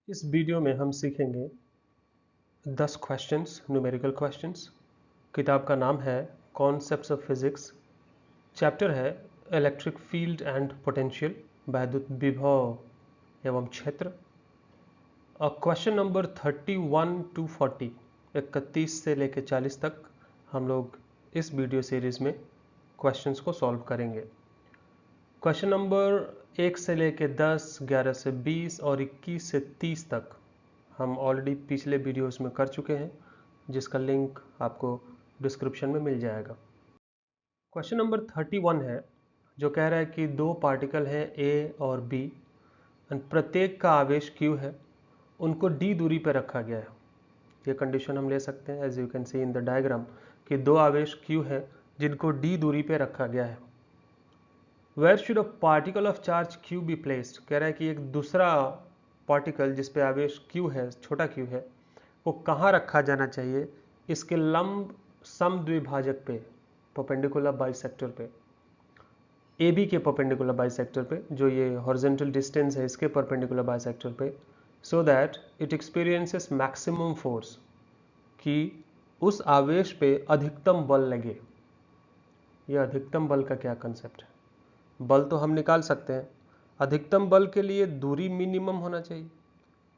इस वीडियो में हम सीखेंगे 10 क्वेश्चंस, न्यूमेरिकल क्वेश्चंस। किताब का नाम है कॉन्सेप्ट्स ऑफ फिजिक्स। चैप्टर है इलेक्ट्रिक फील्ड एंड पोटेंशियल, वैद्युत विभव एवं क्षेत्र। क्वेश्चन नंबर 31 टू 40, 31 से लेकर 40 तक हम लोग इस वीडियो सीरीज में क्वेश्चंस को सॉल्व करेंगे। क्वेश्चन नंबर 1 से लेकर 10, 11 से 20 और 21 से 30 तक हम ऑलरेडी पिछले वीडियोस में कर चुके हैं, जिसका लिंक आपको डिस्क्रिप्शन में मिल जाएगा। क्वेश्चन नंबर 31 है, जो कह रहा है कि दो पार्टिकल हैं A और B और प्रत्येक का आवेश Q है, उनको D दूरी पर रखा गया है। ये कंडीशन हम ले सकते हैं as you can see in the diagram कि दो आवेश Q है जिनको D दूरी पर रखा गया है। Where should a particle of charge Q be placed. कह रहा है कि एक दूसरा पार्टिकल जिस पे आवेश Q है, छोटा Q है, वो कहाँ रखा जाना चाहिए इसके लंब समद्विभाजक पे, परपेंडिकुलर बाइसेक्टर पे, AB के परपेंडिकुलर बाइसेक्टर पे, जो ये हॉरिजॉन्टल डिस्टेंस है इसके परपेंडिकुलर बाइसेक्टर पे, so that it experiences maximum force, कि उस आवेश पे अधिकतम बल लगे। ये अधिकतम बल का क्या कंसेप्ट है? बल तो हम निकाल सकते हैं, अधिकतम बल के लिए दूरी मिनिमम होना चाहिए,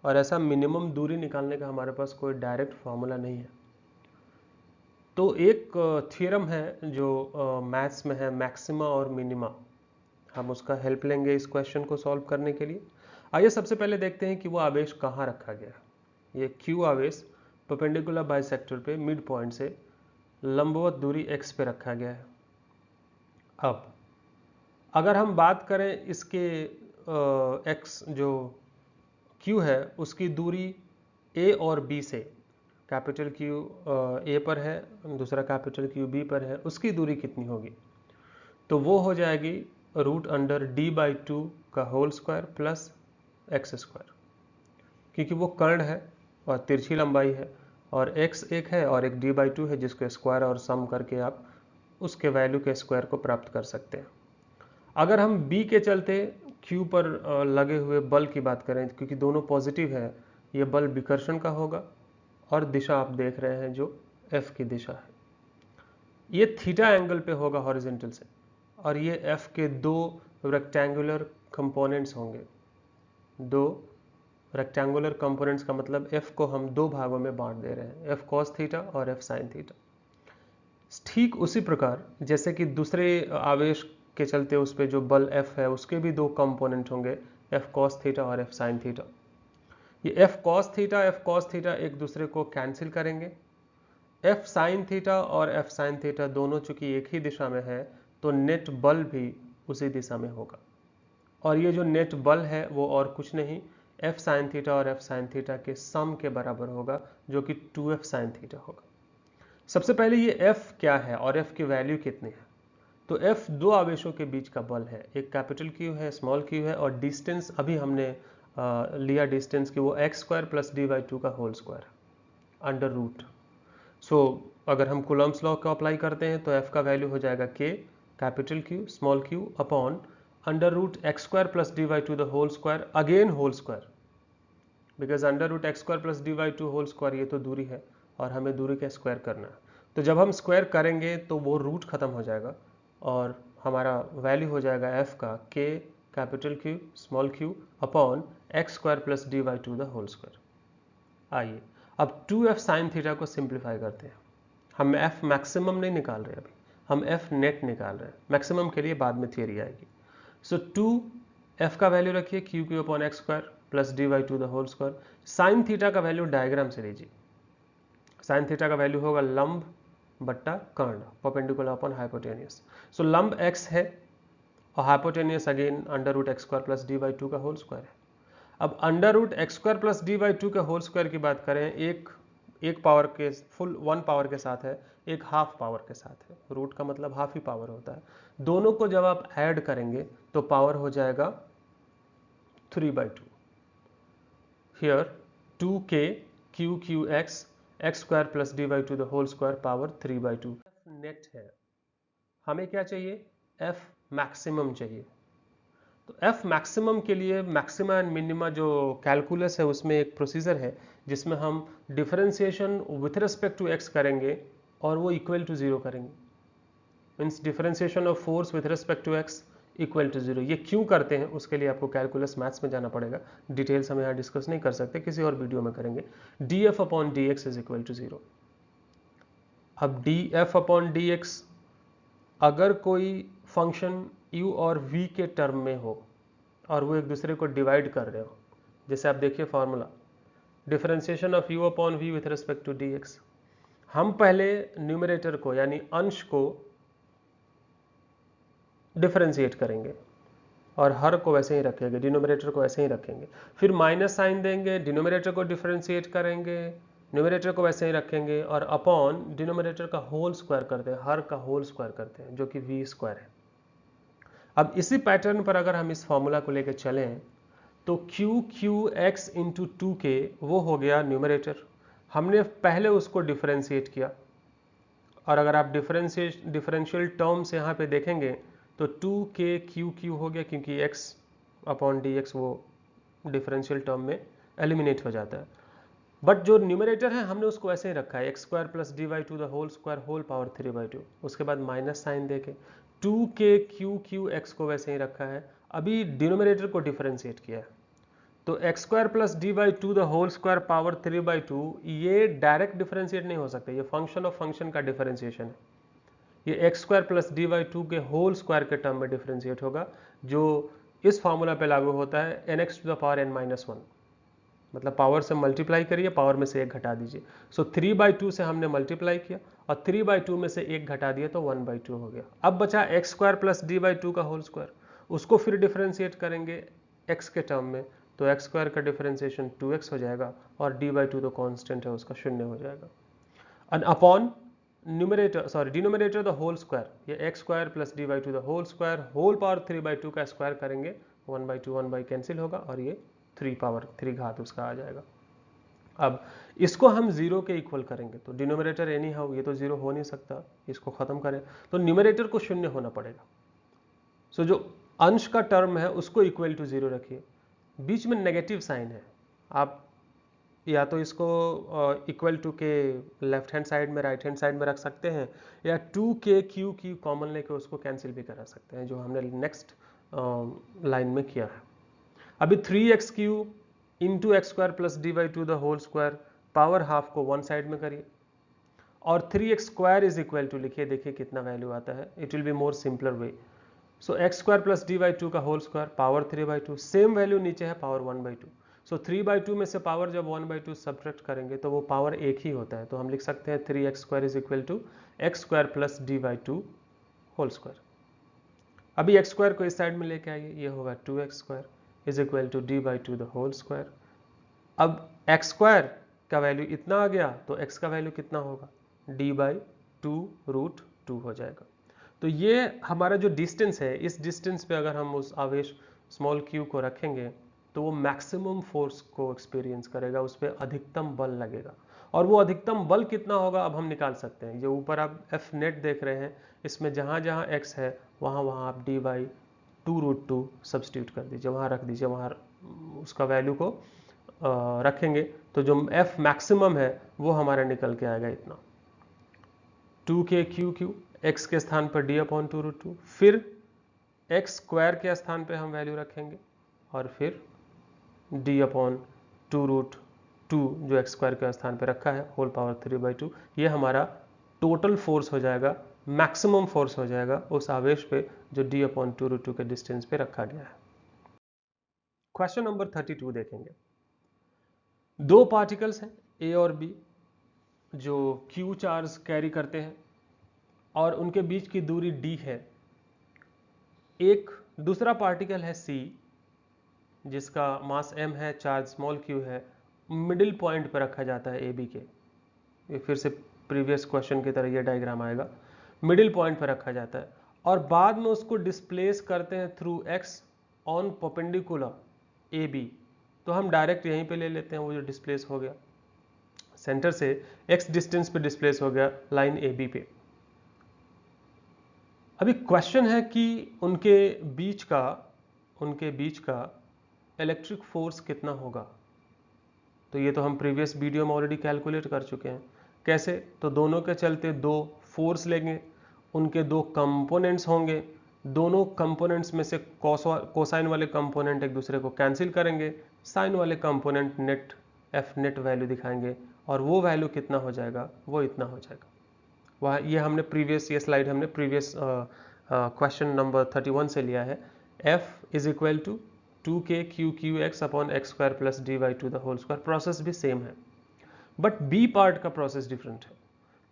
और ऐसा मिनिमम दूरी निकालने का हमारे पास कोई डायरेक्ट फॉर्मूला नहीं है। तो एक थ्योरम है जो मैथ्स में है, मैक्सिमा और मिनिमा। हम उसका हेल्प लेंगे इस क्वेश्चन को सॉल्व करने के लिए। आइए सबसे पहले देखते हैं कि वो आवेश कहाँ रखा गया है। ये Q आवेश परपेंडिकुलर बाइसेक्टर पे मिड पॉइंट से लंबवत दूरी x पे रखा गया है। अब अगर हम बात करें इसके x जो Q है उसकी दूरी A और B से, कैपिटल Q A पर है, दूसरा कैपिटल Q B पर है, उसकी दूरी कितनी होगी? तो वो हो जाएगी √(d/2) का whole square plus X square, क्योंकि वो कर्ण है और तिरछी लंबाई है, और x एक है और एक d/2 है, जिसको स्क्वायर और सम करके आप उसके वैल्यू के स्क्वायर को प्राप्त कर सकते हैं। अगर हम B के चलते Q पर लगे हुए बल की बात करें, क्योंकि दोनों पॉजिटिव है, ये बल विकर्षण का होगा, और दिशा आप देख रहे हैं जो F की दिशा है, ये थीटा एंगल पे होगा हॉरिजॉन्टल से, और ये F के दो रेक्टेंगुलर कंपोनेंट्स होंगे। दो रेक्टेंगुलर कंपोनेंट्स का मतलब F को हम दो भागों में बांट दे रहे हैं, F cos थीटा और F sin थीटा। ठीक उसी प्रकार जैसे कि दूसरे आवेश के चलते उस पर जो बल F है उसके भी दो कंपोनेंट होंगे, F cos थीटा और F sin थीटा। ये F cos थीटा एक दूसरे को कैंसिल करेंगे। F sin थीटा और F sin थीटा दोनों चूंकि एक ही दिशा में है, तो नेट बल भी उसी दिशा में होगा, और ये जो नेट बल है वो और कुछ नहीं, F sin थीटा और F sin थीटा के सम के बराबर होगा, जो कि 2F sin थीटा होगा। सबसे पहले ये F क्या है और F की वैल्यू कितनी है? तो F दो आवेशों के बीच का बल है, एक कैपिटल Q है, स्मॉल q है, और डिस्टेंस अभी हमने लिया डिस्टेंस की, वो x² + d/2 का होल स्क्वायर अंडर रूट। सो अगर हम कूलम्ब्स लॉ को अप्लाई करते हैं तो F का वैल्यू हो जाएगा K capital Q small q upon √x² + d/2 the whole square, again whole square, because √x² + d/2 whole square ये तो दूरी है और हमें दूरी का स्क्वायर करना है। तो जब हम स्क्वायर करेंगे तो वो रूट खत्म हो जाएगा और हमारा वैल्यू हो जाएगा F का K capital Q small q upon x² + d/2 the whole square. आइए अब 2F sin थीटा को सिंप्लीफाई करते हैं। हम F मैक्सिमम नहीं निकाल रहे, अभी हम F नेट निकाल रहे हैं, मैक्सिमम के लिए बाद में थियरी आएगी। सो 2F का वैल्यू रखिए Q upon x² + d/2 the whole square. Sine theta का वैल्यू डायग्राम से लीजिए। साइन थीटा का वैल्यू होगा लंब बट्टा कर्ण, परपेंडिकुलर अपॉन हाइपोटेनियस। सो लंब x है और हाइपोटेनियस अगेन √x² + d/2 का होल स्क्वायर है। अब √x² + d/2 के होल स्क्वायर की बात करें, एक पावर के फुल 1 पावर के साथ है, एक हाफ पावर के साथ है, रूट का मतलब हाफ ही पावर होता है। दोनों को जब आप ऐड करेंगे तो पावर हो जाएगा 3/2। Here 2k QQX x² + d/2 the whole square power 3/2 net है। हमें क्या चाहिए? F मैक्सिमम चाहिए। तो एफ मैक्सिमम के लिए मैक्सिमा एंड मिनिमा जो कैलकुलस है उसमें एक प्रोसीजर है जिसमें हम differentiation with respect to X करेंगे और वो इक्वल टू जीरो करेंगे। Means differentiation of force with respect to X equal to zero. ये क्यों करते हैं उसके लिए आपको कैलकुलस मैथ्स में जाना पड़ेगा, डिटेल्स हम यहाँ डिस्कस नहीं कर सकते, किसी और वीडियो में करेंगे। D F upon D X is equal to zero. अब D F upon D X अगर कोई फंक्शन u और v के टर्म में हो और वो एक दूसरे को डिवाइड कर रहे हो, जैसे आप देखिए formula differentiation of u upon v with respect to dx। हम पहले न्यूमरेटर को यानी अंश को डिफरेंशिएट करेंगे और हर को वैसे ही रखेंगे, डिनोमिनेटर को वैसे ही रखेंगे, फिर माइनस साइन देंगे, डिनोमिनेटर को डिफरेंशिएट करेंगे, न्यूमरेटर को वैसे ही रखेंगे और अपॉन डिनोमिनेटर का होल स्क्वायर करते हैं, हर का होल स्क्वायर करते हैं जो कि v स्क्वायर है। अब इसी पैटर्न पर अगर हम इस फॉर्मूला को लेकर चलें तो क्यू एक्स इंटू टू के वो हो गया न्यूमरेटर, हमने पहले उसको डिफरेंशिएट किया और अगर आप डिफरेंशियल टर्म्स यहाँ पे देखेंगे तो 2k क्यू हो गया क्योंकि x अपॉन डी एक्स वो डिफरेंशियल टर्म में एलिमिनेट हो जाता है। बट जो न्यूमरेटर है हमने उसको ऐसे ही रखा है X square plus D by two the whole square whole power 3/2, उसके बाद माइनस साइन देके 2k क्यू एक्स को वैसे ही रखा है। अभी डिनोमिनेटर को डिफरेंशिएट किया है तो X square plus D by two the whole square power 3/2 ये डायरेक्ट डिफरेंशिएट नहीं हो सकता, ये फंक्शन ऑफ फंक्शन का डिफरेंशिएशन है। ये X square plus D by two के होल स्क्वायर के टर्म में डिफरेंशिएट होगा जो इस फॉर्मूला पे लागू होता है nx to the power n-1, मतलब पावर से मल्टीप्लाई करिए, पावर में से एक घटा दीजिए। सो 3/2 से हमने मल्टीप्लाई किया और 3/2 में से एक घटा दिया तो 1/2 हो गया। अब बचा x square plus D by two का होल स्क्वायर, उसको फिर डिफरेंशिएट करेंगे एक्स के टर्म में तो एक्स स्क्वायर का डिफरेंशिएशन 2x हो जाएगा और डी बाई टू तो कॉन्स्टेंट है उसका 0 हो जाएगा। And upon denominator the whole square, ये X square plus D by two the whole square whole power 3/2 का स्क्वायर करेंगे 1/2 1 कैंसिल होगा और ये 3 पावर 3 घात उसका आ जाएगा। अब इसको हम जीरो के इक्वल करेंगे तो डिनोमिनेटर एनी हाउ ये तो जीरो हो नहीं सकता, इसको खत्म करें तो न्यूमरेटर को 0 होना पड़ेगा। सो जो अंश का टर्म है उसको इक्वल टू जीरो रखिए, बीच में नेगेटिव साइन है, आप या तो इसको इक्वल टू के लेफ्ट हैंड साइड में राइट हैंड साइड में रख सकते हैं या 2k क्यू कॉमन लेके उसको कैंसिल भी करा सकते हैं जो हमने नेक्स्ट लाइन में किया है। अभी 3x Q into X square plus D by two the whole square power half को वन साइड में करिए और 3x square is equal to लिखिए, देखिए कितना वैल्यू आता है, it will be more simpler way. So X square plus D by two का whole square power 3/2, same value नीचे है पावर 1/2। सो 3/2 में से पावर जब 1/2 सब्ट्रैक्ट करेंगे तो वो पावर एक ही होता है, तो हम लिख सकते हैं 3x square is equal to X square plus D by two whole square. अभी एक्स स्क्वायर को इस साइड में लेके आइए, ये होगा 2x square is equal to D by two the whole square. अब एक्स स्क्वायर का वैल्यू इतना आ गया तो x का वैल्यू कितना होगा, d बाई 2√2 हो जाएगा। तो ये हमारा जो डिस्टेंस है, इस डिस्टेंस पे अगर हम उस आवेश स्मॉल q को रखेंगे तो वो मैक्सिमम फोर्स को एक्सपीरियंस करेगा, उस पर अधिकतम बल लगेगा और वो अधिकतम बल कितना होगा अब हम निकाल सकते हैं। ये ऊपर आप F नेट देख रहे हैं, इसमें जहाँ जहाँ x है वहाँ वहाँ आप d बाई 2√2 सब्सटीट्यूट कर दीजिए, वहाँ रख दीजिए, वहाँ उसका वैल्यू को रखेंगे तो जो F मैक्सिमम है वो हमारा निकल के आएगा इतना 2k क्यू x के स्थान पर d अपॉन 2√2, फिर x स्क्वायर के स्थान पे हम वैल्यू रखेंगे और फिर d अपॉन 2√2 जो x स्क्वायर के स्थान पे रखा है होल पावर 3/2, ये हमारा टोटल फोर्स हो जाएगा, मैक्सिमम फोर्स हो जाएगा उस आवेश पे जो d अपॉन 2√2 के डिस्टेंस पे रखा गया है। क्वेश्चन नंबर 32 देखेंगे। दो पार्टिकल्स हैं A और B जो Q चार्ज कैरी करते हैं और उनके बीच की दूरी d है। एक दूसरा पार्टिकल है C जिसका मास m है, चार्ज स्मॉल q है, मिडिल पॉइंट पर रखा जाता है AB के, ये फिर से प्रीवियस क्वेश्चन की तरह ये डायग्राम आएगा, मिडिल पॉइंट पर रखा जाता है और बाद में उसको डिस्प्लेस करते हैं through x on perpendicular AB। तो हम डायरेक्ट यहीं पे ले लेते हैं, वो जो डिस्प्लेस हो गया सेंटर से x डिस्टेंस पे डिस्प्लेस हो गया लाइन AB पे। अभी क्वेश्चन है कि उनके बीच का उनके बीच का इलेक्ट्रिक फोर्स कितना होगा? तो ये तो हम प्रीवियस वीडियो में ऑलरेडी कैलकुलेट कर चुके हैं। कैसे? तो दोनों के चलते दो फोर्स लेंगे, उनके दो कंपोनेंट्स होंगे, दोनों कंपोनेंट्स में से कोसाइन वाले कंपोनेंट एक दूसरे को कैंसिल करेंगे, साइन वाले component net F net value दिखाएंगे, और वो वैल्यू कितना हो जाएगा? वो इतना हो जाएगा। वह ये हमने प्रीवियस, ये स्लाइड हमने प्रीवियस क्वेश्चन नंबर 31 से लिया है। F is equal to 2k Q X upon X square plus D by two the whole square. Process भी सेम है, बट बी पार्ट का प्रोसेस डिफरेंट है।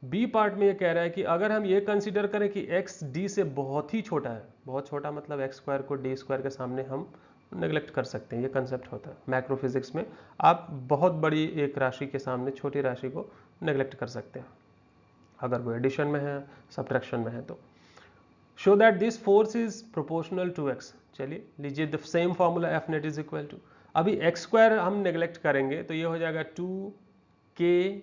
बी पार्ट में ये कह रहा है कि अगर हम ये कंसीडर करें कि x d से बहुत ही छोटा है, बहुत छोटा मतलब एक्स स्क्वायर को डी स्क्वायर के सामने हम नेग्लेक्ट कर सकते हैं, ये कंसेप्ट होता है मैक्रो फिजिक्स में। आप बहुत बड़ी एक राशि के सामने छोटी राशि को नेग्लेक्ट कर सकते हैं अगर वो एडिशन में है, सब्ट्रैक्शन में है। तो show that this force is proportional to X. चलिए लीजिए the same formula F net is equal to, अभी एक्स स्क्वायर हम नेग्लेक्ट करेंगे तो ये हो जाएगा 2k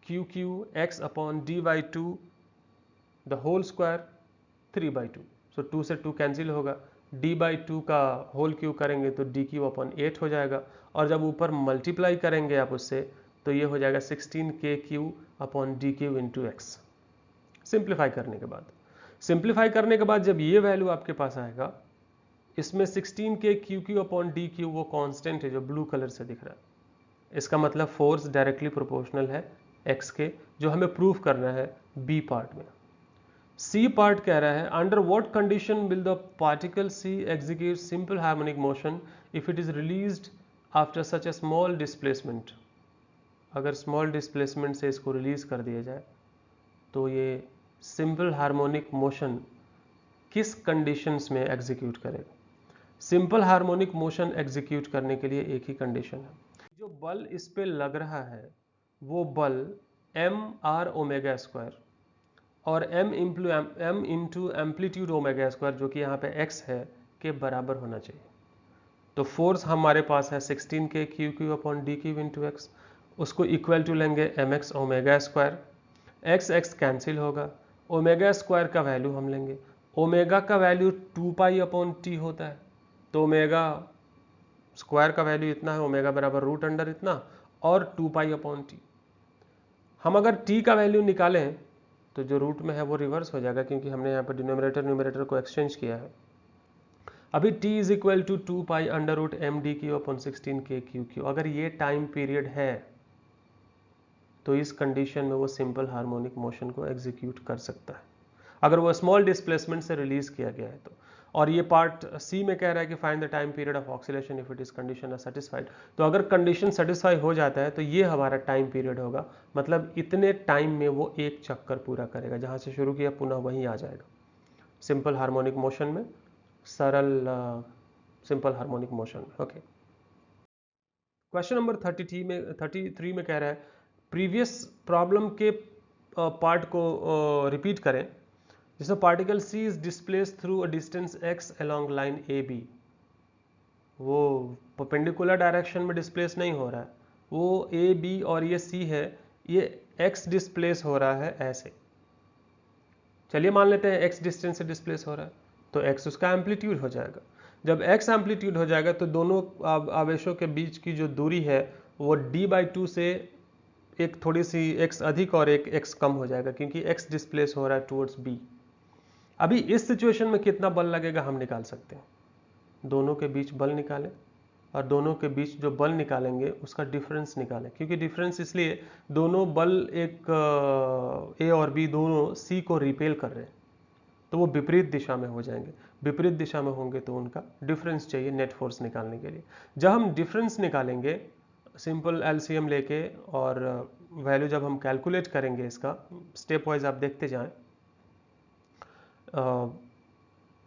Q X upon D by two the whole square 3/2। So 2 से 2 कैंसिल होगा, d बाई टू का होल क्यू करेंगे तो डी क्यू अपॉन 8 हो जाएगा, और जब ऊपर मल्टीप्लाई करेंगे आप उससे तो ये हो जाएगा 16k Q upon D Q into x. Simplify करने के बाद जब ये वैल्यू आपके पास आएगा, इसमें 16k Q upon D Q वो कांस्टेंट है जो ब्लू कलर से दिख रहा है। इसका मतलब फोर्स डायरेक्टली प्रोपोर्शनल है x के, जो हमें प्रूव करना है बी पार्ट में। सी पार्ट कह रहा है under what condition will the particle C execute simple harmonic motion if it is released after such a small displacement. अगर स्मॉल डिस्प्लेसमेंट से इसको रिलीज कर दिया जाए तो ये सिंपल हार्मोनिक मोशन किस कंडीशंस में एग्जीक्यूट करेगा? सिंपल हार्मोनिक मोशन एग्जीक्यूट करने के लिए एक ही कंडीशन है, जो बल इस पे लग रहा है वो बल m r ओमेगा स्क्वायर और m into amplitude omega square, जो कि यहाँ पे x है, के बराबर होना चाहिए। तो फोर्स हमारे पास है 16k Q upon D Q into x, उसको इक्वल टू लेंगे mx omega square, x cancel होगा, ओमेगा स्क्वायर का वैल्यू हम लेंगे, ओमेगा का वैल्यू 2 पाई अपॉन टी होता है, तो ओमेगा स्क्वायर का वैल्यू इतना है, ओमेगा बराबर रूट अंडर इतना और 2 पाई अपॉन टी। हम अगर टी का वैल्यू निकालें तो जो रूट में है वो रिवर्स हो जाएगा, क्योंकि हमने यहाँ पर डिनोमिनेटर न्यूमरेटर को एक्सचेंज किया है। अभी t is equal to 2 pi under root M D Q upon 16k Q. अगर ये टाइम पीरियड है तो इस कंडीशन में वो सिंपल हार्मोनिक मोशन को एग्जीक्यूट कर सकता है, अगर वो स्मॉल डिस्प्लेसमेंट से रिलीज किया गया है तो। और ये पार्ट सी में कह रहा है कि find the time period of oscillation if it is condition are satisfied. तो अगर कंडीशन सेटिस्फाई हो जाता है तो ये हमारा टाइम पीरियड होगा, मतलब इतने टाइम में वो एक चक्कर पूरा करेगा, जहां से शुरू किया पुनः वहीं आ जाएगा सिंपल हार्मोनिक मोशन में, सरल सिंपल हार्मोनिक मोशन में। ओके, क्वेश्चन नंबर 33 में कह रहा है प्रीवियस प्रॉब्लम के पार्ट को रिपीट करें, जिसमें particle C is displace through a distance x along line AB। वो परपेंडिकुलर डायरेक्शन में डिस्प्लेस नहीं हो रहा है, वो AB और ये C है, ये x डिस्प्लेस हो रहा है ऐसे। चलिए मान लेते हैं x डिस्टेंस से डिस्प्लेस हो रहा है, तो x उसका एम्पलीट्यूड हो जाएगा। जब x एम्पलीट्यूड हो जाएगा तो दोनों आवेशों के बीच की जो दूरी है वो d/2 से एक थोड़ी सी x अधिक और एक x कम हो जाएगा, क्योंकि x डिस्प्लेस हो रहा है टुवर्ड्स b। अभी इस सिचुएशन में कितना बल लगेगा हम निकाल सकते हैं, दोनों के बीच बल निकालें और दोनों के बीच जो बल निकालेंगे उसका डिफरेंस निकालें, क्योंकि डिफरेंस इसलिए दोनों बल एक ए और बी दोनों सी को रिपेल कर रहे हैं, तो वो विपरीत दिशा में हो जाएंगे। विपरीत दिशा में होंगे तो उनका डिफरेंस चाहिए नेट फोर्स निकालने के लिए। जब हम डिफरेंस निकालेंगे सिंपल एलसीएम लेके, और वैल्यू जब हम कैलकुलेट करेंगे इसका स्टेप वाइज आप देखते जाएं।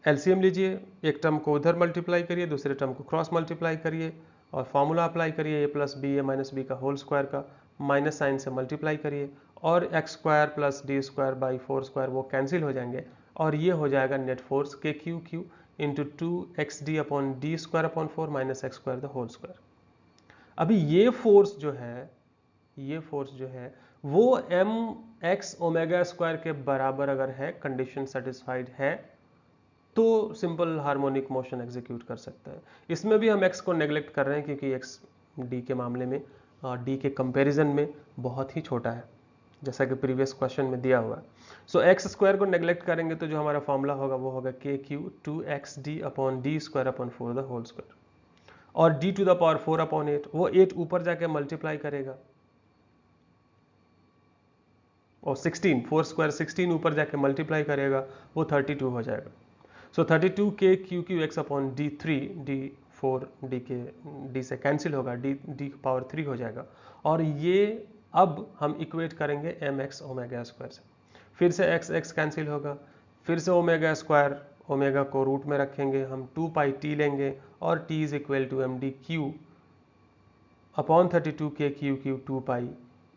एलसीएम लीजिए, एक टर्म को उधर मल्टीप्लाई करिए, दूसरे टर्म को क्रॉस मल्टीप्लाई करिए और फॉर्मूला अप्लाई करिए A plus B A minus B का होल स्क्वायर का, माइनस साइन से मल्टीप्लाई करिए और X square plus D square by 4 square वो कैंसिल हो जाएंगे, और ये हो जाएगा net force K Q into 2xd upon D square upon 4 minus X square the whole square. अभी ये फोर्स जो है वो m x ओमेगा स्क्वायर के बराबर अगर है, कंडीशन सेटिस्फाइड है, तो सिंपल हार्मोनिक मोशन एग्जीक्यूट कर सकता है। इसमें भी हम x को नेग्लेक्ट कर रहे हैं क्योंकि x d के मामले में d के कंपैरिजन में बहुत ही छोटा है, जैसा कि प्रीवियस क्वेश्चन में दिया हुआ है। सो एक्स स्क्वायर को नेग्लेक्ट करेंगे तो जो हमारा फॉर्मूला होगा वो होगा K Q 2xd upon D square upon 4 the whole square, और d to the power 4 upon 8, वो 8 ऊपर जाके मल्टीप्लाई करेगा और 16, 4 स्क्वायर 16 ऊपर जाके मल्टीप्लाई करेगा, वो 32 हो जाएगा। सो 32 K Q Q X upon D 3, D 4 D के डी से कैंसिल होगा, डी पावर 3 हो जाएगा। और ये अब हम इक्वेट करेंगे एम एक्स ओमेगा स्क्वायर से, फिर से एक्स एक्स कैंसिल होगा, फिर से ओमेगा स्क्वायर, ओमेगा को रूट में रखेंगे हम, 2 पाई टी लेंगे और T is equal to M D Q upon 32 K Q Q 2 पाई।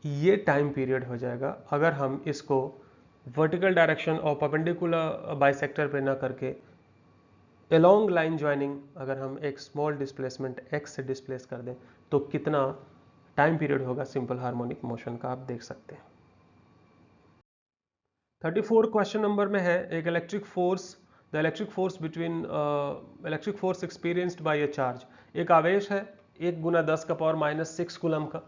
ये टाइम पीरियड हो जाएगा अगर हम इसको वर्टिकल डायरेक्शन और परपेंडिकुलर बाइसेक्टर पे ना करके अलोंग लाइन ज्वाइनिंग अगर हम एक स्मॉल डिस्प्लेसमेंट x से डिस्प्लेस कर दें तो कितना टाइम पीरियड होगा सिंपल हार्मोनिक मोशन का, आप देख सकते हैं। 34 क्वेश्चन नंबर में है एक electric force, the electric force between electric force experienced bye a charge. एक आवेश है 1 गुना 10 का पावर -6 कूलम का,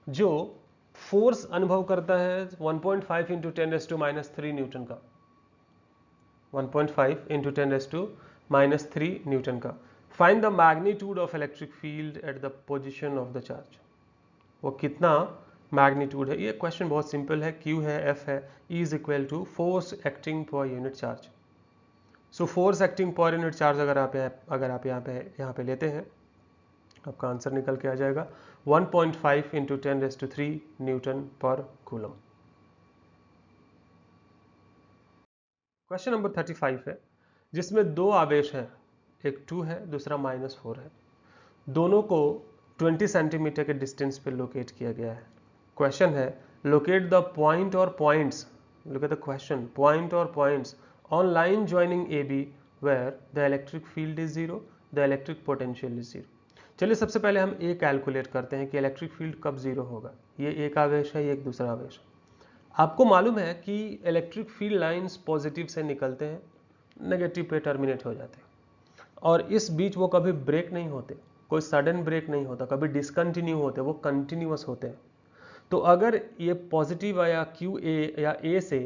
जो फोर्स अनुभव करता है 1.5 इंटू 10⁻³ न्यूटन का, 1.5 इंटू 10⁻³ न्यूटन का। Find the magnitude of electric field at the position of the charge. वो कितना मैग्नीट्यूड है, ये क्वेश्चन बहुत सिंपल है, Q है, F है, E is equal to force acting पर unit charge. So force acting पर यूनिट चार्ज अगर आप यहाँ पे लेते हैं, आपका आंसर निकल के आ जाएगा 1.5 इंटू 10⁻³ न्यूटन पर कूलम। क्वेश्चन नंबर 35 है जिसमें दो आवेश हैं, एक 2 है दूसरा -4 है, दोनों को 20 सेंटीमीटर के डिस्टेंस पे लोकेट किया गया है। क्वेश्चन है locate the point or points, look at the question, point or points on line joining A B where the electric field is 0, the electric potential is 0। चलिए सबसे पहले हम ए कैलकुलेट करते हैं कि इलेक्ट्रिक फील्ड कब 0 होगा। ये एक आवेश है, ये एक दूसरा आवेश है। आपको मालूम है कि इलेक्ट्रिक फील्ड लाइंस पॉजिटिव से निकलते हैं, नेगेटिव पे टर्मिनेट हो जाते हैं, और इस बीच वो कभी ब्रेक नहीं होते, कोई सडन ब्रेक नहीं होता, कभी डिसकंटिन्यू होते, वो कंटिन्यूअस होते हैं। तो अगर ये पॉजिटिव आया क्यू ए या ए से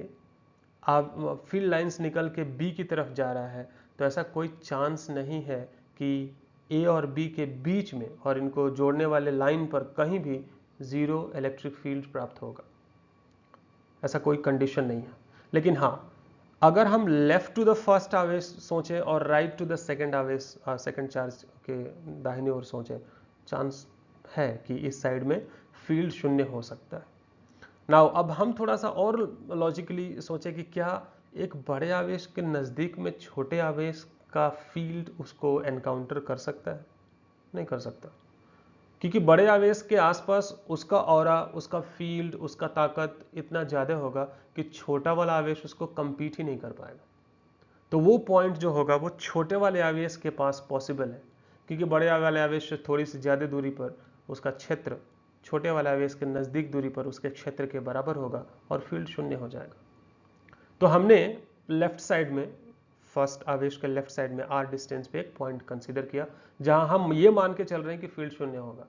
आप फील्ड लाइंस निकल के बी की तरफ जा रहा है, तो ऐसा कोई चांस नहीं है कि ए और बी के बीच में और इनको जोड़ने वाले लाइन पर कहीं भी 0 इलेक्ट्रिक फील्ड प्राप्त होगा, ऐसा कोई कंडीशन नहीं है। लेकिन हाँ, अगर हम लेफ्ट टू द फर्स्ट आवेश सोचें और राइट टू द सेकंड आवेश, सेकंड चार्ज के दाहिनी ओर सोचें, चांस है कि इस साइड में फील्ड 0 हो सकता है। नाउ अब हम थोड़ा सा और लॉजिकली सोचें कि क्या एक बड़े आवेश के नज़दीक में छोटे आवेश का फील्ड उसको एनकाउंटर कर सकता है? नहीं कर सकता, क्योंकि बड़े आवेश के आसपास उसका ऑरा, उसका फील्ड, उसका ताकत इतना ज़्यादा होगा कि छोटा वाला आवेश उसको कंपीट ही नहीं कर पाएगा। तो वो पॉइंट जो होगा वो छोटे वाले आवेश के पास पॉसिबल है, क्योंकि बड़े वाले आवेश से थोड़ी सी ज़्यादा दूरी पर उसका क्षेत्र छोटे वाले आवेश के नज़दीक दूरी पर उसके क्षेत्र के बराबर होगा और फील्ड 0 हो जाएगा। तो हमने लेफ्ट साइड में, फर्स्ट आवेश के लेफ्ट साइड में r डिस्टेंस पे एक पॉइंट कंसीडर किया जहां हम ये मान के चल रहे हैं कि फील्ड 0 होगा।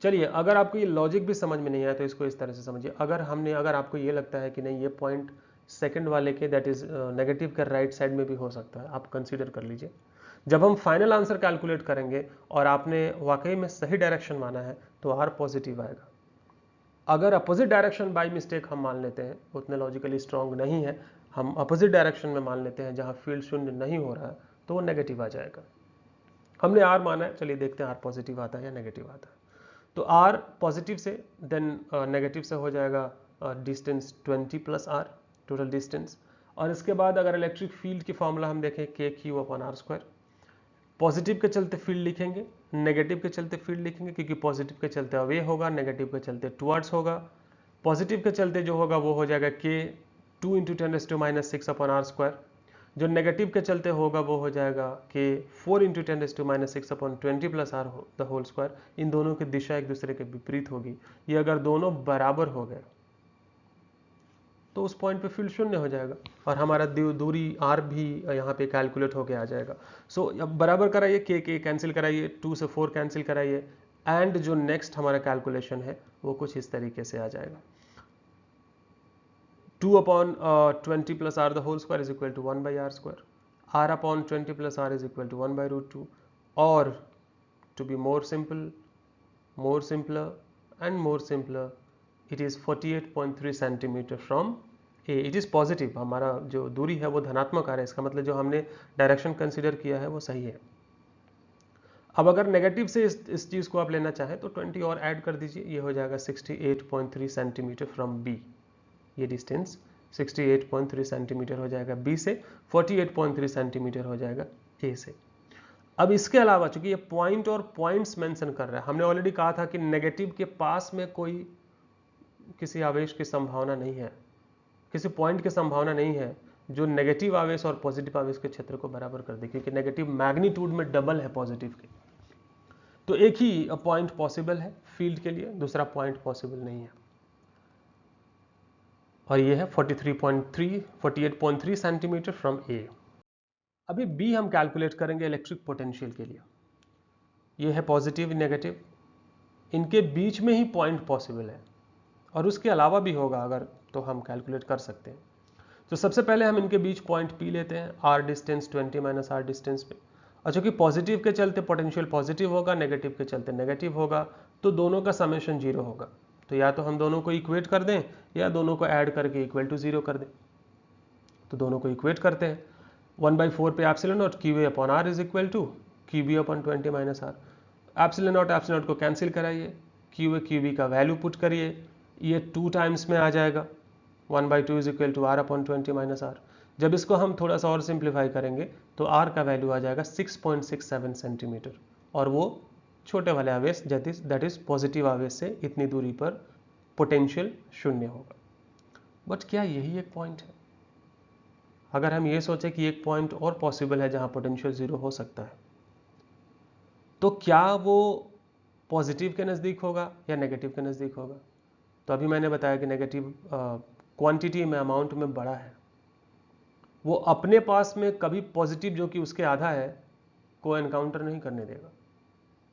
चलिए, अगर आपको ये लॉजिक भी समझ में नहीं आया तो इसको इस तरह से समझिए। अगर आपको ये लगता है कि नहीं ये पॉइंट सेकंड वाले के, दैट इज नेगेटिव के राइट साइड में भी हो सकता है, आप कंसीडर कर लीजिए। जब हम फाइनल आंसर कैलकुलेट करेंगे और आपने वाकई में सही डायरेक्शन माना है तो r पॉजिटिव आएगा। अगर अपोजिट डायरेक्शन बाय मिस्टेक हम मान लेते हैं, उतने लॉजिकली स्ट्रॉन्ग नहीं है, हम अपोजिट डायरेक्शन में मान लेते हैं जहां फील्ड 0 नहीं हो रहा है, तो वो नेगेटिव आ जाएगा। हमने r माना है, चलिए देखते हैं r पॉजिटिव आता है या नेगेटिव आता है। तो r पॉजिटिव से देन नेगेटिव से हो जाएगा distance 20 plus r total distance, और इसके बाद अगर इलेक्ट्रिक फील्ड की फॉर्मूला हम देखें KQ/r², पॉजिटिव के चलते फील्ड लिखेंगे, नेगेटिव के चलते फील्ड लिखेंगे, क्योंकि पॉजिटिव के चलते अवे होगा, नेगेटिव के चलते टुवर्ड्स होगा। पॉजिटिव के चलते जो होगा वो हो जाएगा K 2 इंटू 10⁻⁶/r², जो नेगेटिव के चलते होगा वो हो जाएगा K 4 into 10⁻⁶/20 plus r the whole square. इन दोनों की दिशा एक दूसरे के विपरीत होगी। ये अगर दोनों बराबर हो गए, तो उस पॉइंट पे फील्ड शून्य हो जाएगा और हमारा दूरी r भी यहाँ पे कैलकुलेट होके आ जाएगा। सो अब बराबर कराइए, के कैंसिल कराइए, 2 से 4 कैंसिल कराइए, एंड जो नेक्स्ट हमारा कैलकुलेशन है वो कुछ इस तरीके से आ जाएगा। 2 upon 20 plus r the whole square is equal to 1 by r square. R upon 20 plus r is equal to 1 by root 2. Or to be more simple, more simpler and more simpler, it is 48.3 centimeter from A. It is positive. हमारा जो दूरी है वो धनात्मक आ रहा है, इसका मतलब जो हमने डायरेक्शन कंसीडर किया है वो सही है। अब अगर नेगेटिव से इस चीज़ को आप लेना चाहें तो 20 और ऐड कर दीजिए, ये हो जाएगा 68.3 सेंटीमीटर फ्रॉम बी। ये डिस्टेंस 68.3 सेंटीमीटर हो जाएगा बी से, 48.3 सेंटीमीटर हो जाएगा ए से। अब इसके अलावा चूंकि ये पॉइंट और पॉइंट्स मेंशन कर रहा है, हमने ऑलरेडी कहा था कि नेगेटिव के पास में कोई किसी आवेश की संभावना नहीं है, किसी पॉइंट की संभावना नहीं है जो नेगेटिव आवेश और पॉजिटिव आवेश के क्षेत्र को बराबर कर दे, क्योंकि नेगेटिव मैग्नीट्यूड में डबल है पॉजिटिव के। तो एक ही पॉइंट पॉसिबल है फील्ड के लिए, दूसरा पॉइंट पॉसिबल नहीं है, और ये है 48.3 सेंटीमीटर फ्रॉम ए। अभी बी हम कैलकुलेट करेंगे इलेक्ट्रिक पोटेंशियल के लिए। ये है पॉजिटिव नेगेटिव, इनके बीच में ही पॉइंट पॉसिबल है, और उसके अलावा भी होगा अगर तो हम कैलकुलेट कर सकते हैं। तो सबसे पहले हम इनके बीच पॉइंट पी लेते हैं, R distance 20 minus R distance पे। और चूंकि पॉजिटिव के चलते पोटेंशियल पॉजिटिव होगा, नेगेटिव के चलते नेगेटिव होगा, तो दोनों का समेशन 0 होगा। तो या तो हम दोनों को इक्वेट कर दें या दोनों को ऐड करके इक्वल टू 0 कर दें। तो दोनों को इक्वेट करते हैं, 1/4 पे epsilon naught Q A upon R is equal to Q B upon 20 minus R. Epsilon naught को कैंसिल कराइए, क्यू बी का वैल्यू पुट करिए, ये 2 टाइम्स में आ जाएगा, 1/2 is equal to R upon 20 minus R. जब इसको हम थोड़ा सा और सिंप्लीफाई करेंगे तो आर का वैल्यू आ जाएगा 6.67 सेंटीमीटर, और वो छोटे वाले आवेश दैट इज पॉजिटिव आवेश से इतनी दूरी पर पोटेंशियल शून्य होगा। बट क्या यही एक पॉइंट है? अगर हम ये सोचें कि एक पॉइंट और पॉसिबल है जहां पोटेंशियल 0 हो सकता है, तो क्या वो पॉजिटिव के नज़दीक होगा या नेगेटिव के नज़दीक होगा? तो अभी मैंने बताया कि नेगेटिव क्वांटिटी में, अमाउंट में बड़ा है, वो अपने पास में कभी पॉजिटिव जो कि उसके आधा है को एनकाउंटर नहीं करने देगा,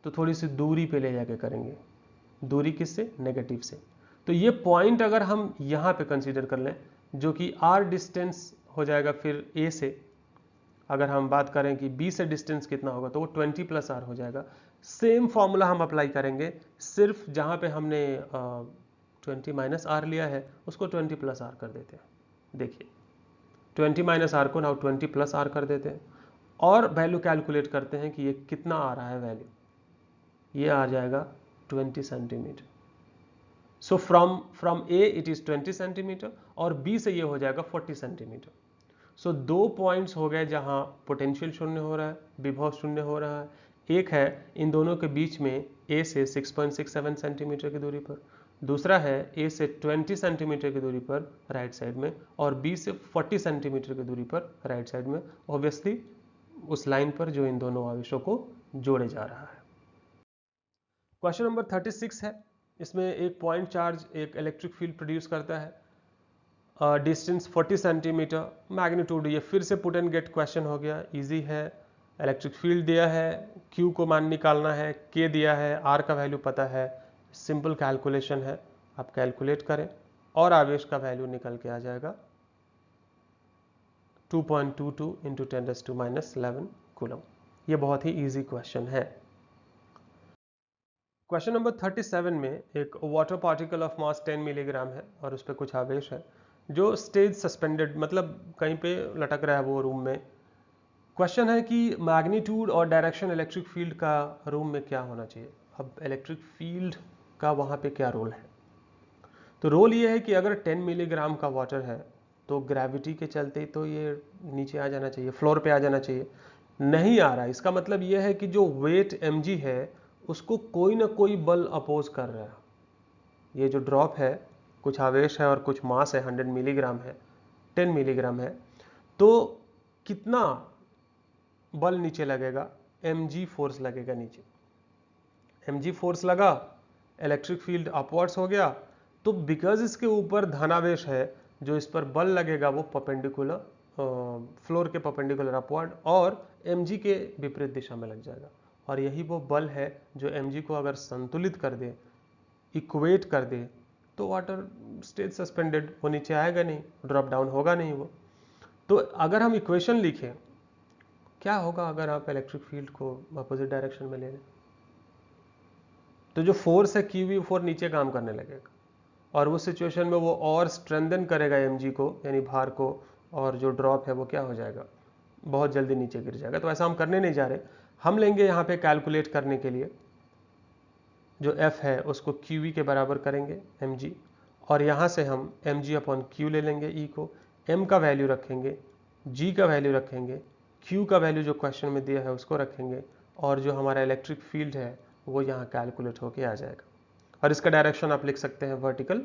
तो थोड़ी सी दूरी पे ले जाके करेंगे। दूरी किससे? नेगेटिव से। तो ये पॉइंट अगर हम यहाँ पे कंसीडर कर लें, जो कि आर डिस्टेंस हो जाएगा फिर ए से, अगर हम बात करें कि बी से डिस्टेंस कितना होगा तो वो 20 प्लस आर हो जाएगा। सेम फॉर्मूला हम अप्लाई करेंगे, सिर्फ जहाँ पे हमने 20 माइनस आर लिया है उसको 20 प्लस आर कर देते हैं। देखिए 20 माइनस आर को नाउ 20 प्लस आर कर देते हैं, और वैल्यू कैलकुलेट करते हैं कि ये कितना आ रहा है वैल्यू। ये आ जाएगा 20 centimetre. So from A it is 20 centimetre और बी से ये हो जाएगा 40 सेंटीमीटर। सो 2 पॉइंट्स हो गए जहां पोटेंशियल शून्य हो रहा है, विभव शून्य हो रहा है। एक है इन दोनों के बीच में ए से 6.67 सेंटीमीटर की दूरी पर, दूसरा है ए से 20 सेंटीमीटर की दूरी पर राइट साइड में, और बी से 40 सेंटीमीटर की दूरी पर राइट साइड में, ऑब्वियसली उस लाइन पर जो इन दोनों आवेशों को जोड़े जा रहा है। क्वेश्चन नंबर 36 है, इसमें एक पॉइंट चार्ज एक इलेक्ट्रिक फील्ड प्रोड्यूस करता है, डिस्टेंस 40 सेंटीमीटर, मैग्नीट्यूड ये फिर से पुट एंड गेट क्वेश्चन हो गया, इजी है। इलेक्ट्रिक फील्ड दिया है, क्यू को मान निकालना है, के दिया है, आर का वैल्यू पता है, सिंपल कैलकुलेशन है, आप कैलकुलेट करें और आवेश का वैल्यू निकल के आ जाएगा 2.22 इंटू 10⁻⁻11 कूलम। ये बहुत ही इजी क्वेश्चन है। क्वेश्चन नंबर 37 में एक water particle of mass 10 milligram है और उस पर कुछ आवेश है जो स्टेज सस्पेंडेड, मतलब कहीं पे लटक रहा है वो रूम में। क्वेश्चन है कि मैग्नीट्यूड और डायरेक्शन इलेक्ट्रिक फील्ड का रूम में क्या होना चाहिए। अब इलेक्ट्रिक फील्ड का वहाँ पे क्या रोल है? तो रोल ये है कि अगर 10 मिलीग्राम का वाटर है तो ग्रेविटी के चलते तो ये नीचे आ जाना चाहिए, फ्लोर पे आ जाना चाहिए, नहीं आ रहा। इसका मतलब ये है कि जो वेट mg है उसको कोई ना कोई बल अपोज कर रहा है। ये जो ड्रॉप है, कुछ आवेश है और कुछ मास है, 100 मिलीग्राम है, 10 मिलीग्राम है, तो कितना बल नीचे लगेगा? mg फोर्स लगेगा नीचे। mg फोर्स लगा, इलेक्ट्रिक फील्ड अपवर्ड्स हो गया, तो बिकॉज इसके ऊपर धनावेश है जो इस पर बल लगेगा वो परपेंडिकुलर फ्लोर के परपेंडिकुलर अपवर्ड और mg के विपरीत दिशा में लग जाएगा। और यही वो बल है जो mg को अगर संतुलित कर दे, इक्वेट कर दे, तो वाटर स्टेज सस्पेंडेड, वो नीचे आएगा नहीं, ड्रॉप डाउन होगा नहीं वो। तो अगर हम इक्वेशन लिखें, क्या होगा अगर आप इलेक्ट्रिक फील्ड को अपोजिट डायरेक्शन में ले लें? तो जो फोर्स है QV4 नीचे काम करने लगेगा और उस सिचुएशन में वो और स्ट्रेंथन करेगा mg को, यानी भार को, और जो ड्रॉप है वो क्या हो जाएगा, बहुत जल्दी नीचे गिर जाएगा। तो ऐसा हम करने नहीं जा रहे, हम लेंगे यहाँ पे कैलकुलेट करने के लिए जो F है उसको QV के बराबर करेंगे mg, और यहाँ से हम mg अपॉन Q ले लेंगे E को, M का वैल्यू रखेंगे, G का वैल्यू रखेंगे, Q का वैल्यू जो क्वेश्चन में दिया है उसको रखेंगे, और जो हमारा इलेक्ट्रिक फील्ड है वो यहाँ कैलकुलेट होके आ जाएगा। और इसका डायरेक्शन आप लिख सकते हैं वर्टिकल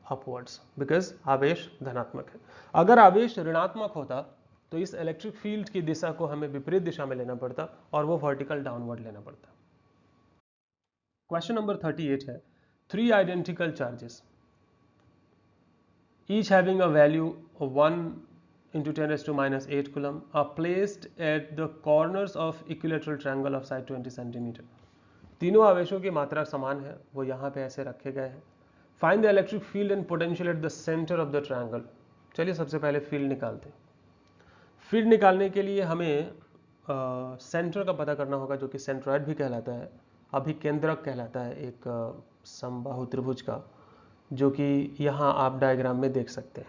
अपवर्ड्स, बिकॉज आवेश धनात्मक है। अगर आवेश ऋणात्मक होता तो इस इलेक्ट्रिक फील्ड की दिशा को हमें विपरीत दिशा में लेना पड़ता और वो वर्टिकल डाउनवर्ड लेना पड़ता। क्वेश्चन नंबर 38 है, 3 identical charges each having a value of 1 into 10 raised to minus 8 coulomb are placed at the corners of equilateral triangle of side 20 centimeter। तीनों आवेशों की मात्रा समान है, वो यहाँ पे ऐसे रखे गए हैं। Find the electric field and potential at the centre of the triangle. चलिए सबसे पहले फील्ड निकालते हैं। फील्ड निकालने के लिए हमें सेंटर का पता करना होगा, जो कि सेंट्रॉइड भी कहलाता है, अभिकेंद्रक कहलाता है, एक समबाहु त्रिभुज का, जो कि यहाँ आप डायग्राम में देख सकते हैं।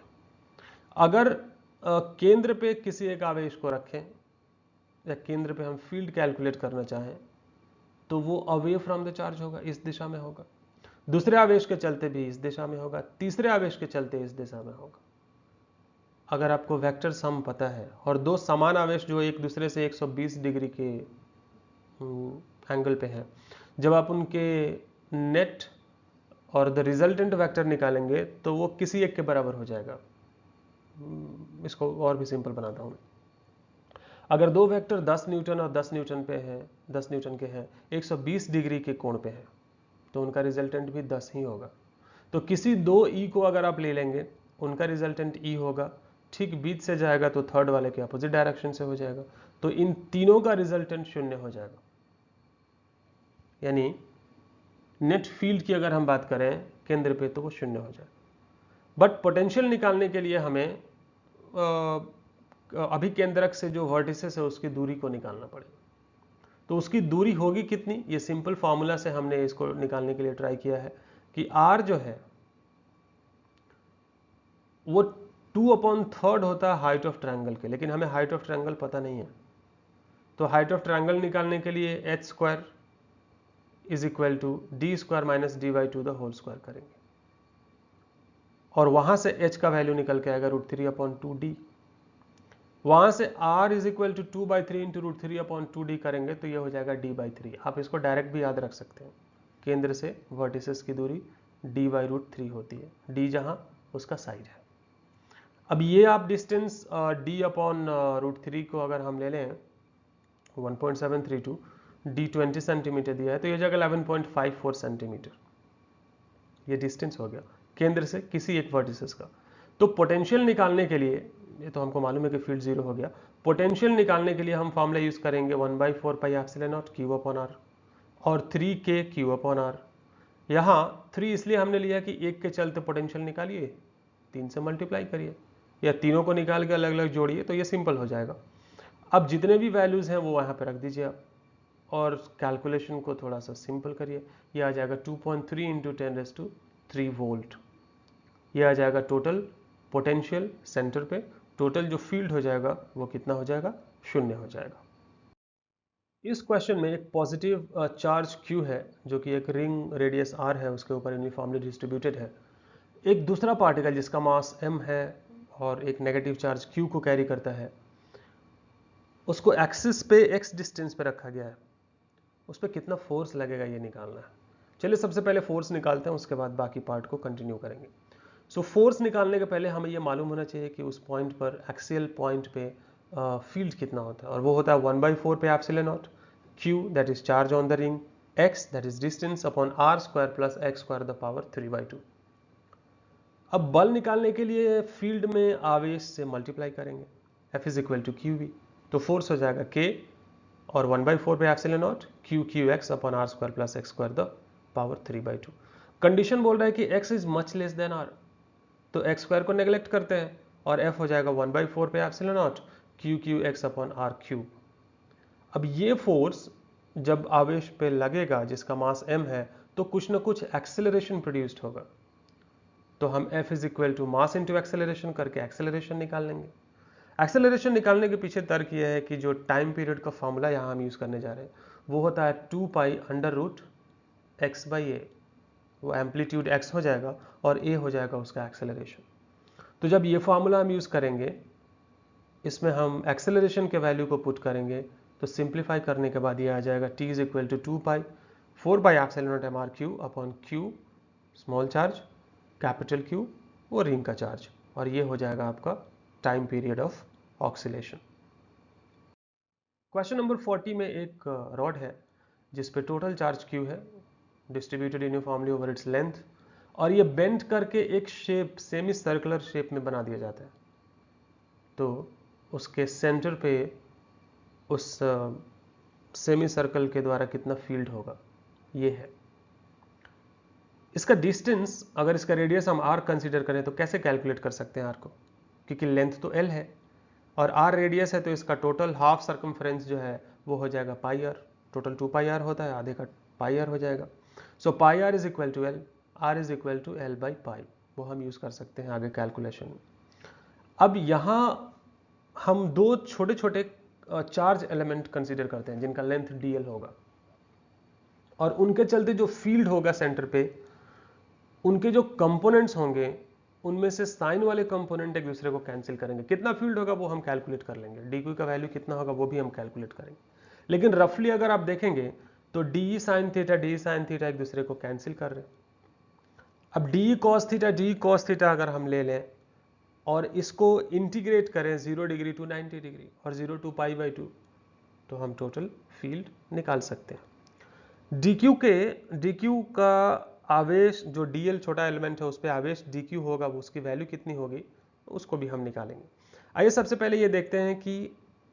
अगर केंद्र पे किसी एक आवेश को रखें या केंद्र पे हम फील्ड कैलकुलेट करना चाहें तो वो अवे फ्रॉम द चार्ज होगा, इस दिशा में होगा। दूसरे आवेश के चलते भी इस दिशा में होगा, तीसरे आवेश के चलते इस दिशा में होगा। अगर आपको वेक्टर सम पता है और दो समान आवेश जो एक दूसरे से 120 डिग्री के एंगल पे हैं, जब आप उनके नेट और द रिजल्टेंट वेक्टर निकालेंगे तो वो किसी एक के बराबर हो जाएगा। इसको और भी सिंपल बनाता हूँ। अगर दो वेक्टर 10 न्यूटन और 10 न्यूटन पे हैं, 10 न्यूटन के हैं, 120 डिग्री के कोण पे हैं, तो उनका रिजल्टेंट भी 10 ही होगा। तो किसी दो ई को अगर आप ले लेंगे, उनका रिजल्टेंट ई होगा, ठीक बीच से जाएगा तो थर्ड वाले के अपोजिट डायरेक्शन से हो जाएगा, तो इन तीनों का रिजल्टेंट 0 हो जाएगा। यानी नेट फील्ड की अगर हम बात करें केंद्र पे तो वो 0 हो जाएगा। बट पोटेंशियल निकालने के लिए हमें अभिकेंद्रक से जो वर्टिसेस है उसकी दूरी को निकालना पड़ेगा। तो उसकी दूरी होगी कितनी, ये सिंपल फॉर्मूला से हमने इसको निकालने के लिए ट्राई किया है कि r जो है वो 2/3 होता है हाइट ऑफ ट्रायंगल के, लेकिन हमें हाइट ऑफ ट्रायंगल पता नहीं है। तो हाइट ऑफ ट्रायंगल निकालने के लिए h² is equal to d² minus d/2 the whole square करेंगे, और वहां से h का वैल्यू निकल के आएगा √3/2d। वहां से r is equal to 2/3 into √3/2d करेंगे तो ये हो जाएगा d/3। आप इसको डायरेक्ट भी याद रख सकते हैं, केंद्र से वर्टिसेस की दूरी d/√3 होती है, d जहां उसका साइड है। अब ये आप डिस्टेंस d/√3 को अगर हम ले लें 1.732, d 20 सेंटीमीटर दिया है तो ये जगह 11.54 सेंटीमीटर, ये डिस्टेंस हो गया केंद्र से किसी एक वर्टिसेस का। तो पोटेंशियल निकालने के लिए, ये तो हमको मालूम है कि फील्ड 0 हो गया, पोटेंशियल निकालने के लिए हम फॉर्मूला यूज करेंगे 1/4 पाई एप्सिलॉन नॉट Q/R और 3K Q/R। यहाँ 3 इसलिए हमने लिया कि एक के चलते पोटेंशियल निकालिए, 3 से मल्टीप्लाई करिए, या तीनों को निकाल के अलग अलग जोड़िए, तो ये सिंपल हो जाएगा। अब जितने भी वैल्यूज हैं वो वहाँ पे रख दीजिए आप, और कैलकुलेशन को थोड़ा सा सिंपल करिए। ये आ जाएगा 2.3 इंटू 10⁻³ वोल्ट। ये आ जाएगा टोटल पोटेंशियल सेंटर पे। टोटल जो फील्ड हो जाएगा वो कितना हो जाएगा, 0 हो जाएगा। इस क्वेश्चन में एक पॉजिटिव चार्ज Q है जो कि एक रिंग रेडियस R है, उसके ऊपर यूनिफॉर्मली डिस्ट्रीब्यूटेड है। एक दूसरा पार्टिकल जिसका मास m है और एक नेगेटिव चार्ज Q को कैरी करता है, उसको एक्सिस पे x डिस्टेंस पे रखा गया है। उस पर कितना फोर्स लगेगा ये निकालना है। चलिए सबसे पहले फोर्स निकालते हैं, उसके बाद बाकी पार्ट को कंटिन्यू करेंगे। सो फोर्स निकालने के पहले हमें ये मालूम होना चाहिए कि उस पॉइंट पर, एक्सियल पॉइंट पे फील्ड कितना होता है, और वो होता है 1/4 पे epsilon not, Q that is charge on the ring, x that is distance upon r² plus x² the power 3/2। अब बल निकालने के लिए फील्ड में आवेश से मल्टीप्लाई करेंगे, F is equal to Q V, तो फोर्स हो जाएगा K और 1/4 पे epsilon naught Q Q X upon R square plus X square the power 3/2। Condition बोल रहा है कि x is much less than r, तो एक्स स्क्वायर को नेग्लेक्ट करते हैं और F हो जाएगा 1/4 पे epsilon naught Q Q X upon R cube. अब ये फोर्स जब आवेश पे लगेगा जिसका मास m है तो कुछ ना कुछ एक्सेलरेशन प्रोड्यूस्ड होगा, तो हम F is equal to mass into acceleration करके एक्सेलरेशन निकाल लेंगे। एक्सेलरेशन निकालने के पीछे तर्क यह है कि जो टाइम पीरियड का फॉर्मूला यहाँ हम यूज़ करने जा रहे हैं वो होता है 2 pi under root X by A, वो एम्पलीट्यूड x हो जाएगा और a हो जाएगा उसका एक्सेलरेशन। तो जब ये फार्मूला हम यूज़ करेंगे इसमें हम एक्सेलरेशन के वैल्यू को पुट करेंगे तो सिंप्लीफाई करने के बाद ये आ जाएगा t is equal to 2 pi 4 by epsilon naught M R Q upon Q small charge capital Q वो रिंग का चार्ज, और ये हो जाएगा आपका time period of oscillation. Question number 40 में एक रॉड है जिस पे टोटल चार्ज Q है distributed uniformly over its length, और ये बेंड करके एक शेप सेमी सर्कुलर शेप में बना दिया जाता है, तो उसके सेंटर पे उस सेमी सर्कल के द्वारा कितना फील्ड होगा ये है। इसका डिस्टेंस, अगर इसका रेडियस हम r कंसीडर करें तो कैसे कैलकुलेट कर सकते हैं r को, क्योंकि लेंथ तो l है और r रेडियस है, तो इसका टोटल हाफ सर्कमफ्रेंस जो है वो हो जाएगा pi R, total 2 pi R होता है, आधे का पाई आर हो जाएगा। So pi R is equal to L, R is equal to L by pi, वो हम यूज़ कर सकते हैं आगे कैलकुलेशन में। अब यहाँ हम दो छोटे छोटे चार्ज एलिमेंट कंसीडर करते हैं जिनका लेंथ dl होगा, और उनके चलते जो फील्ड होगा सेंटर पे, उनके जो कंपोनेंट्स होंगे उनमें से साइन वाले कंपोनेंट एक दूसरे को कैंसिल करेंगे। कितना फील्ड होगा वो हम कैलकुलेट कर लेंगे, डी क्यू का वैल्यू कितना होगा वो भी हम कैलकुलेट करेंगे, लेकिन रफली अगर आप देखेंगे तो डी साइन थीटा एक दूसरे को कैंसिल कर रहे हैं। अब डी कॉस थीटा अगर हम ले लें और इसको इंटीग्रेट करें 0 डिग्री टू 90 डिग्री और 0 टू पाई बाई 2, तो हम टोटल फील्ड निकाल सकते हैं। डी क्यू का आवेश जो dl छोटा एलिमेंट है उस पर आवेश dq होगा, वो उसकी वैल्यू कितनी होगी उसको भी हम निकालेंगे। आइए सबसे पहले ये देखते हैं कि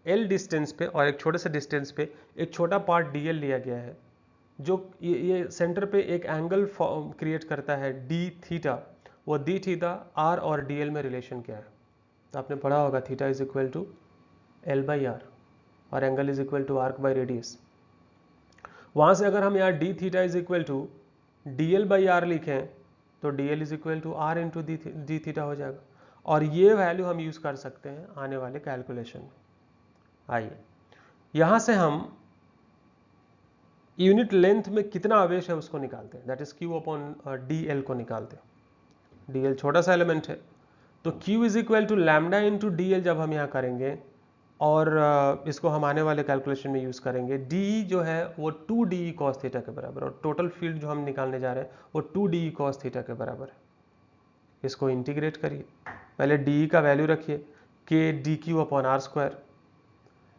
l डिस्टेंस पे और एक छोटे से डिस्टेंस पे एक छोटा पार्ट dl लिया गया है जो ये सेंटर पे एक एंगल क्रिएट करता है d थीटा, वो d थीटा r और dl में रिलेशन क्या है, तो आपने पढ़ा होगा theta is equal to l by R और angle is equal to arc by radius. वहाँ से अगर हम यहाँ d theta is equal to dl by R लिखें तो dl is equal to R into D theta हो जाएगा, और ये वैल्यू हम यूज़ कर सकते हैं आने वाले कैलकुलेशन में। आइए यहाँ से हम यूनिट लेंथ में कितना आवेश है उसको निकालते हैं, that is q upon dl को निकालते हैं। dl छोटा सा एलिमेंट है तो q is equal to lambda into dl जब हम यहाँ करेंगे और इसको हम आने वाले कैलकुलेशन में यूज़ करेंगे, d जो है वो 2d cos थीटा के बराबर, और टोटल फील्ड जो हम निकालने जा रहे हैं वो 2d cos थीटा के बराबर है। इसको इंटीग्रेट करिए, पहले d का वैल्यू रखिए k D Q upon R square,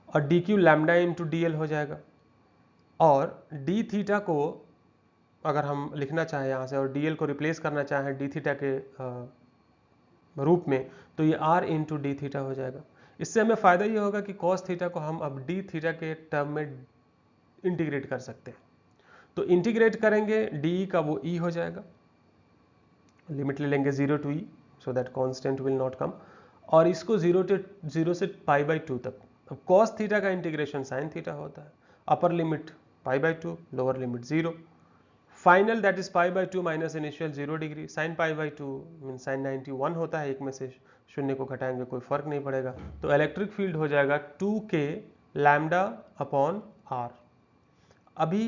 और D Q lambda into dl हो जाएगा, और d थीटा को अगर हम लिखना चाहें यहाँ से और dl को रिप्लेस करना चाहें d थीटा के रूप में, तो ये r इंटू डी थीटा हो जाएगा। इससे हमें फ़ायदा ये होगा कि cos थीटा को हम अब d थीटा के टर्म में इंटीग्रेट कर सकते हैं, तो इंटीग्रेट करेंगे d का वो e हो जाएगा, लिमिट ले लेंगे 0 to e so that constant will not come, और इसको 0 से पाई बाई 2 तक। अब cos थीटा का इंटीग्रेशन sin थीटा होता है, upper limit pi by 2, lower limit 0, final that is pi by 2 minus initial 0 degree, sine pi by 2 mean sine 91 होता है, एक में से शून्य को घटाएंगे कोई फर्क नहीं पड़ेगा, तो इलेक्ट्रिक फील्ड हो जाएगा 2k लैम्डा अपॉन r। अभी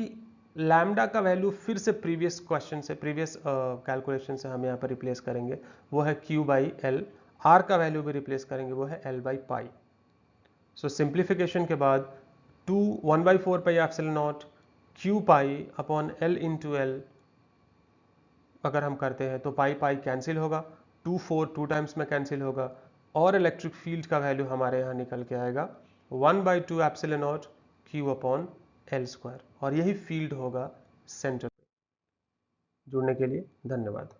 लैम्डा का वैल्यू फिर से प्रीवियस क्वेश्चन से प्रीवियस कैलकुलेशन से हम यहाँ पर रिप्लेस करेंगे, वो है q बाई एल, r का वैल्यू भी रिप्लेस करेंगे वो है l by pi. So simplification के बाद 1/4 pi epsilon not q pi upon l into L अगर हम करते हैं तो पाई पाई कैंसिल होगा, 2 टाइम्स में कैंसिल होगा, और इलेक्ट्रिक फील्ड का वैल्यू हमारे यहाँ निकल के आएगा 1/2 epsilon not q upon L square, और यही फील्ड होगा सेंटर पे। जुड़ने के लिए धन्यवाद।